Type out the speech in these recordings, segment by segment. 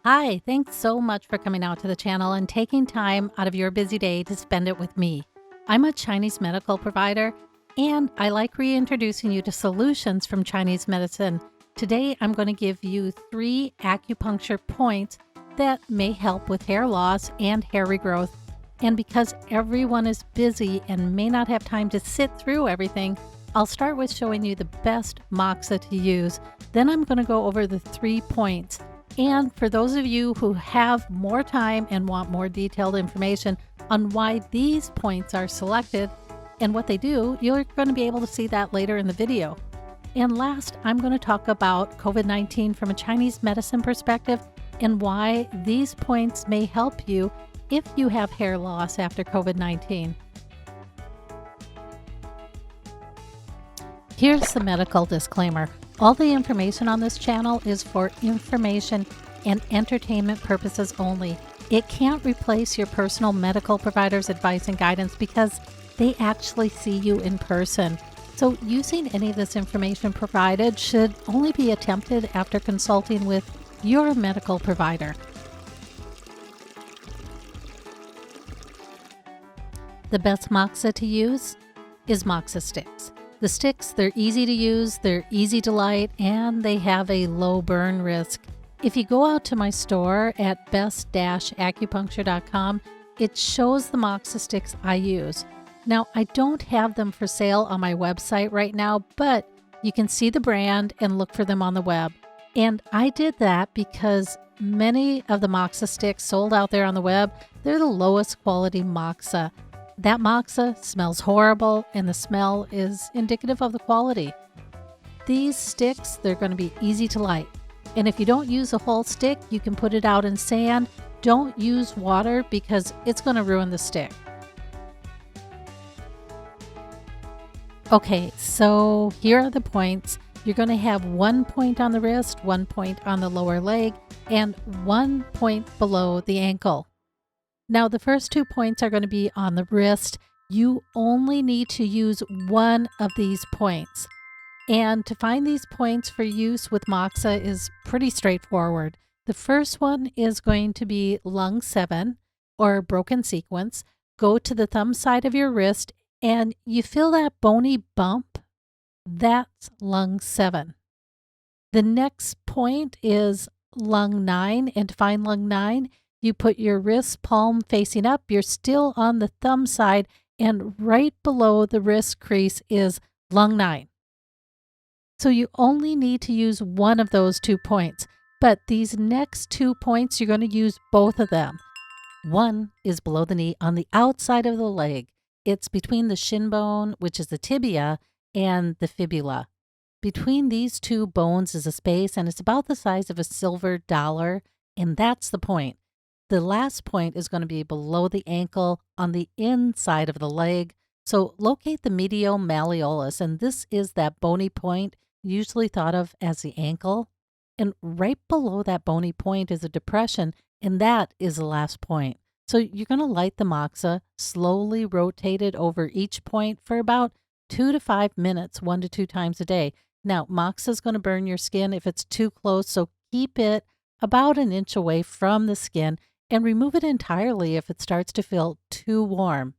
Hi, thanks so much for coming out to the channel and taking time out of your busy day to spend it with me. I'm a Chinese medical provider, and I like reintroducing you to solutions from Chinese medicine. Today, I'm going to give you 3 acupuncture points that may help with hair loss and hair regrowth. And because everyone is busy and may not have time to sit through everything, I'll start with showing you the best Moxa to use. Then I'm going to go over the 3 points. And for those of you who have more time and want more detailed information on why these points are selected and what they do, you're going to be able to see that later in the video. And last, I'm going to talk about COVID-19 from a Chinese medicine perspective and why these points may help you if you have hair loss after COVID-19. Here's the medical disclaimer. All the information on this channel is for information and entertainment purposes only. It can't replace your personal medical provider's advice and guidance because they actually see you in person. So using any of this information provided should only be attempted after consulting with your medical provider. The best Moxa to use is Moxa sticks. The sticks, they're easy to use, they're easy to light, and they have a low burn risk. If you go out to my store at best-acupuncture.com, it shows the Moxa sticks I use. Now, I don't have them for sale on my website right now, but you can see the brand and look for them on the web. And I did that because many of the Moxa sticks sold out there on the web, they're the lowest quality Moxa. That Moxa smells horrible, and the smell is indicative of the quality. These sticks, they're going to be easy to light. And if you don't use a whole stick, you can put it out in sand. Don't use water because it's going to ruin the stick. Okay, so here are the points. You're going to have 1 point on the wrist, 1 point on the lower leg, and 1 point below the ankle. Now, the first 2 points are going to be on the wrist. You only need to use one of these points. And to find these points for use with Moxa is pretty straightforward. The first one is going to be lung 7 or broken sequence. Go to the thumb side of your wrist and you feel that bony bump. That's lung 7. The next point is lung 9, and to find lung 9, you put your wrist palm facing up, you're still on the thumb side, and right below the wrist crease is lung 9. So you only need to use one of those 2 points, but these next 2 points, you're going to use both of them. One is below the knee on the outside of the leg. It's between the shin bone, which is the tibia, and the fibula. Between these 2 bones is a space, and it's about the size of a silver dollar, and that's the point. The last point is going to be below the ankle on the inside of the leg. So locate the medial malleolus, and this is that bony point usually thought of as the ankle. And right below that bony point is a depression, and that is the last point. So you're going to light the Moxa, slowly rotate it over each point for about 2 to 5 minutes, 1 to 2 times a day. Now, Moxa is going to burn your skin if it's too close, so keep it about 1 inch away from the skin and remove it entirely if it starts to feel too warm.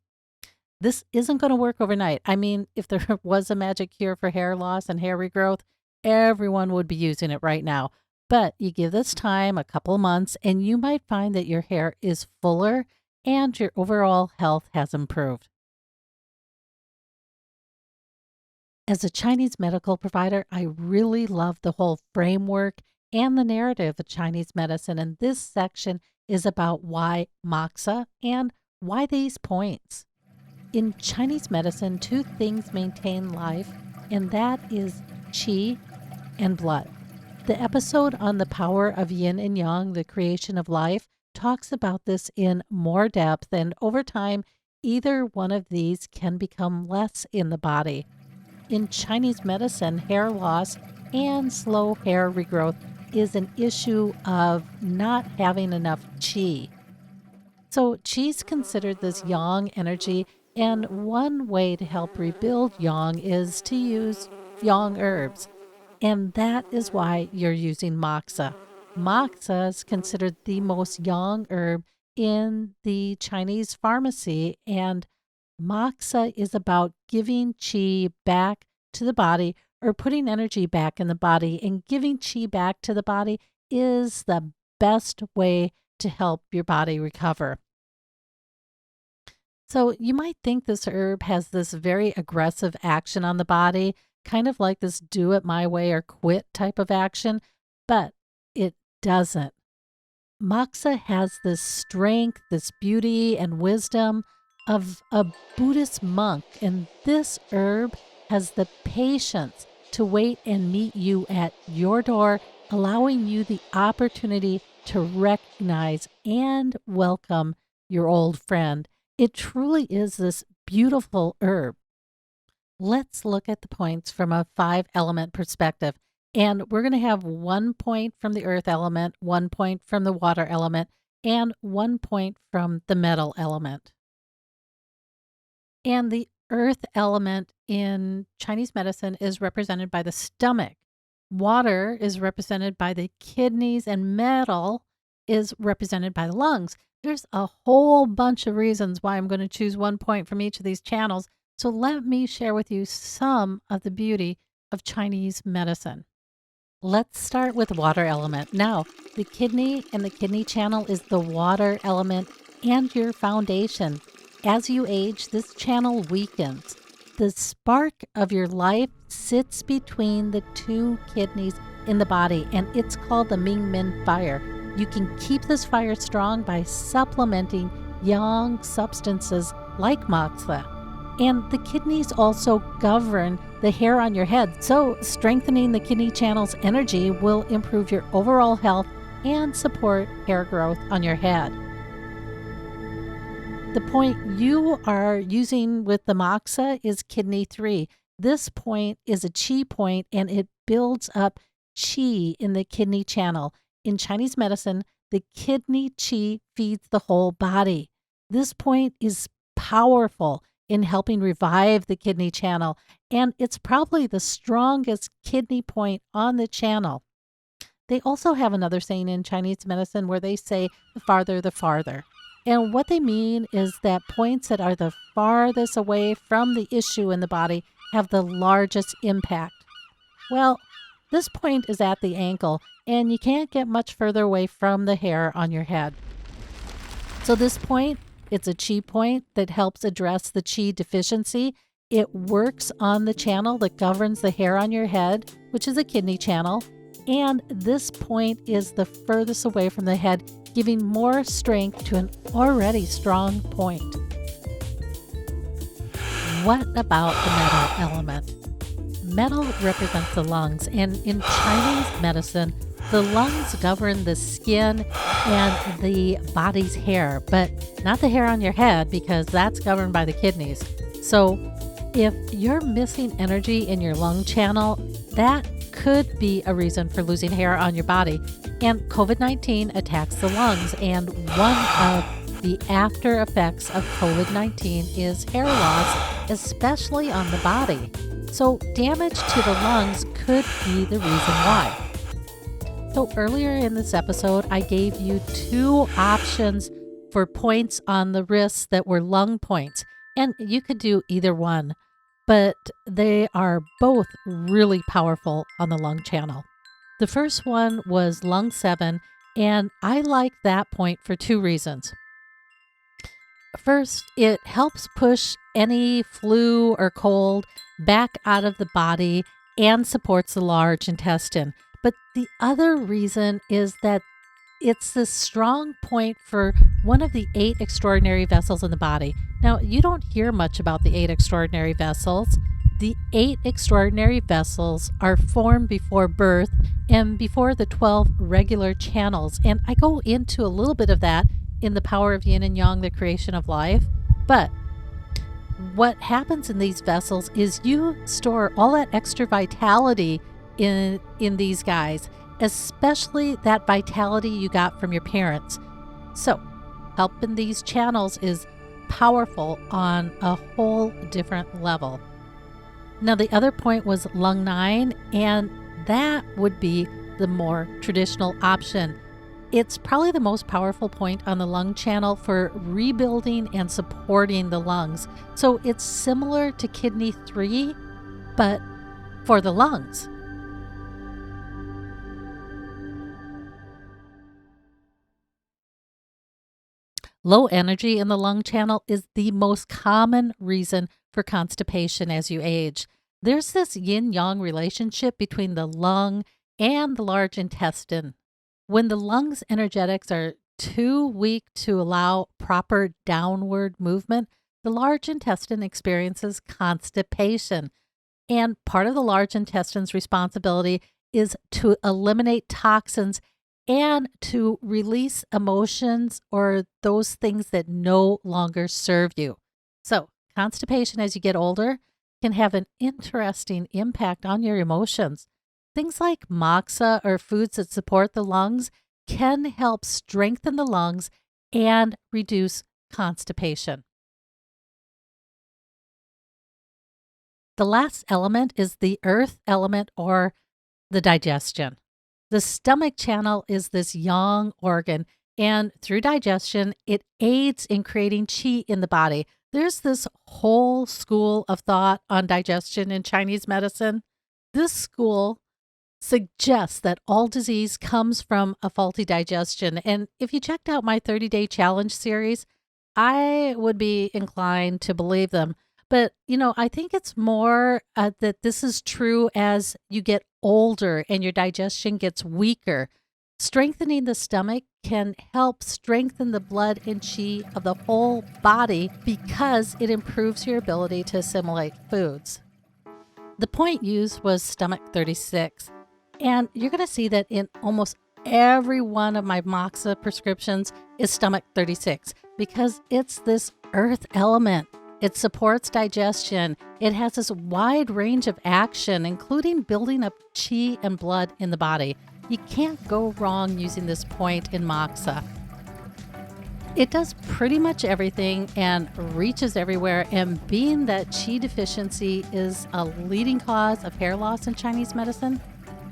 This isn't going to work overnight. I mean, if there was a magic cure for hair loss and hair regrowth, everyone would be using it right now. But you give this time a couple of months and you might find that your hair is fuller and your overall health has improved. As a Chinese medical provider, I really love the whole framework and the narrative of Chinese medicine, and this section is about why Moxa and why these points. In Chinese medicine, 2 things maintain life, and that is qi and blood. The episode on the power of yin and yang, the creation of life, talks about this in more depth, and over time, either one of these can become less in the body. In Chinese medicine, hair loss and slow hair regrowth is an issue of not having enough qi. So qi is considered this yang energy, and one way to help rebuild yang is to use yang herbs. And that is why you're using Moxa. Moxa is considered the most yang herb in the Chinese pharmacy, and moxa is about giving qi back to the body or putting energy back in the body, and giving qi back to the body is the best way to help your body recover. So you might think this herb has this very aggressive action on the body, kind of like this do it my way or quit type of action, but it doesn't. Moxa has this strength, this beauty, and wisdom of a Buddhist monk, and this herb has the patience to wait and meet you at your door, allowing you the opportunity to recognize and welcome your old friend. It truly is this beautiful herb. Let's look at the points from a 5-element perspective. And we're going to have 1 point from the earth element, 1 point from the water element, and 1 point from the metal element. And the earth element in Chinese medicine is represented by the stomach. Water is represented by the kidneys, and metal is represented by the lungs. There's a whole bunch of reasons why I'm going to choose 1 point from each of these channels. So let me share with you some of the beauty of Chinese medicine. Let's start with water element. Now, the kidney and the kidney channel is the water element and your foundation. As you age, this channel weakens. The spark of your life sits between the 2 kidneys in the body, and it's called the Ming Men fire. You can keep this fire strong by supplementing yang substances like moxa. And the kidneys also govern the hair on your head. So strengthening the kidney channel's energy will improve your overall health and support hair growth on your head. The point you are using with the moxa is kidney 3. This point is a qi point, and it builds up qi in the kidney channel. In Chinese medicine, the kidney qi feeds the whole body. This point is powerful in helping revive the kidney channel, and it's probably the strongest kidney point on the channel. They also have another saying in Chinese medicine where they say, the farther, the farther. And what they mean is that points that are the farthest away from the issue in the body have the largest impact. Well, this point is at the ankle, and you can't get much further away from the hair on your head. So this point, it's a qi point that helps address the qi deficiency. It works on the channel that governs the hair on your head, which is a kidney channel. And this point is the furthest away from the head, giving more strength to an already strong point. What about the metal element? Metal represents the lungs, and in Chinese medicine, the lungs govern the skin and the body's hair, but not the hair on your head, because that's governed by the kidneys. So if you're missing energy in your lung channel, that could be a reason for losing hair on your body. And COVID-19 attacks the lungs, and one of the after effects of COVID-19 is hair loss, especially on the body. So damage to the lungs could be the reason why. So earlier in this episode, I gave you 2 options for points on the wrists that were lung points, and you could do either one, but they are both really powerful on the lung channel. The first one was lung 7, and I like that point for 2 reasons. First, it helps push any flu or cold back out of the body and supports the large intestine. But the other reason is that it's this strong point for one of the 8 extraordinary vessels in the body. Now, you don't hear much about the 8 extraordinary vessels. The 8 extraordinary vessels are formed before birth and before the 12 regular channels. And I go into a little bit of that in The Power of Yin and Yang, the Creation of Life. But what happens in these vessels is you store all that extra vitality in these guys, especially that vitality you got from your parents. So helping these channels is powerful on a whole different level. Now, the other point was lung 9, and that would be the more traditional option. It's probably the most powerful point on the lung channel for rebuilding and supporting the lungs. So it's similar to kidney 3, but for the lungs. Low energy in the lung channel is the most common reason for constipation as you age. There's this yin-yang relationship between the lung and the large intestine. When the lungs' energetics are too weak to allow proper downward movement, the large intestine experiences constipation. And part of the large intestine's responsibility is to eliminate toxins and to release emotions or those things that no longer serve you. So, constipation as you get older can have an interesting impact on your emotions. Things like moxa or foods that support the lungs can help strengthen the lungs and reduce constipation. The last element is the earth element or the digestion. The stomach channel is this yang organ, and through digestion, it aids in creating qi in the body. There's this whole school of thought on digestion in Chinese medicine. This school suggests that all disease comes from a faulty digestion. And if you checked out my 30-day challenge series, I would be inclined to believe them. But, I think it's more that this is true as you get older and your digestion gets weaker. Strengthening the stomach can help strengthen the blood and qi of the whole body because it improves your ability to assimilate foods. The point used was stomach 36. And you're going to see that in almost every one of my Moxa prescriptions is stomach 36 because it's this earth element. It supports digestion. It has this wide range of action, including building up qi and blood in the body. You can't go wrong using this point in Moxa. It does pretty much everything and reaches everywhere. And being that qi deficiency is a leading cause of hair loss in Chinese medicine,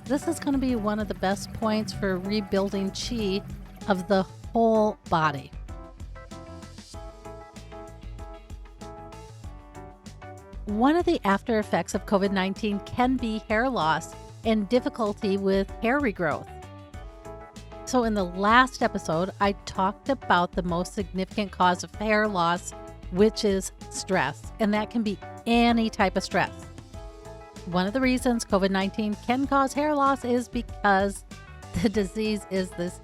this is going to be one of the best points for rebuilding qi of the whole body. One of the after effects of COVID-19 can be hair loss and difficulty with hair regrowth. So in the last episode, I talked about the most significant cause of hair loss, which is stress, and that can be any type of stress. One of the reasons COVID-19 can cause hair loss is because the disease is this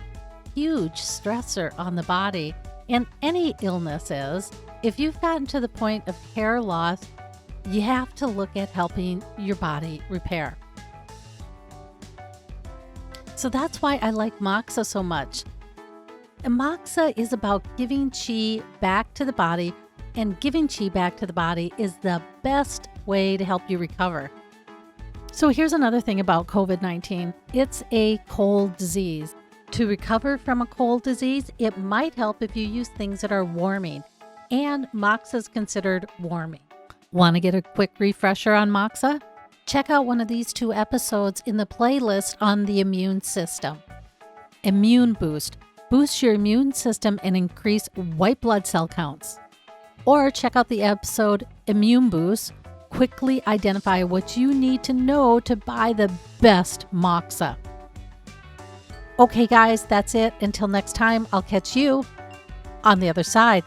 huge stressor on the body, and any illness is. If you've gotten to the point of hair loss, you have to look at helping your body repair. So that's why I like Moxa so much. And Moxa is about giving qi back to the body, and giving qi back to the body is the best way to help you recover. So here's another thing about COVID-19. It's a cold disease. To recover from a cold disease, it might help if you use things that are warming, and Moxa is considered warming. Want to get a quick refresher on Moxa? Check out one of these 2 episodes in the playlist on the immune system. Immune Boost. Boost your immune system and increase white blood cell counts. Or check out the episode Immune Boost. Quickly identify what you need to know to buy the best Moxa. Okay, guys, that's it. Until next time, I'll catch you on the other side.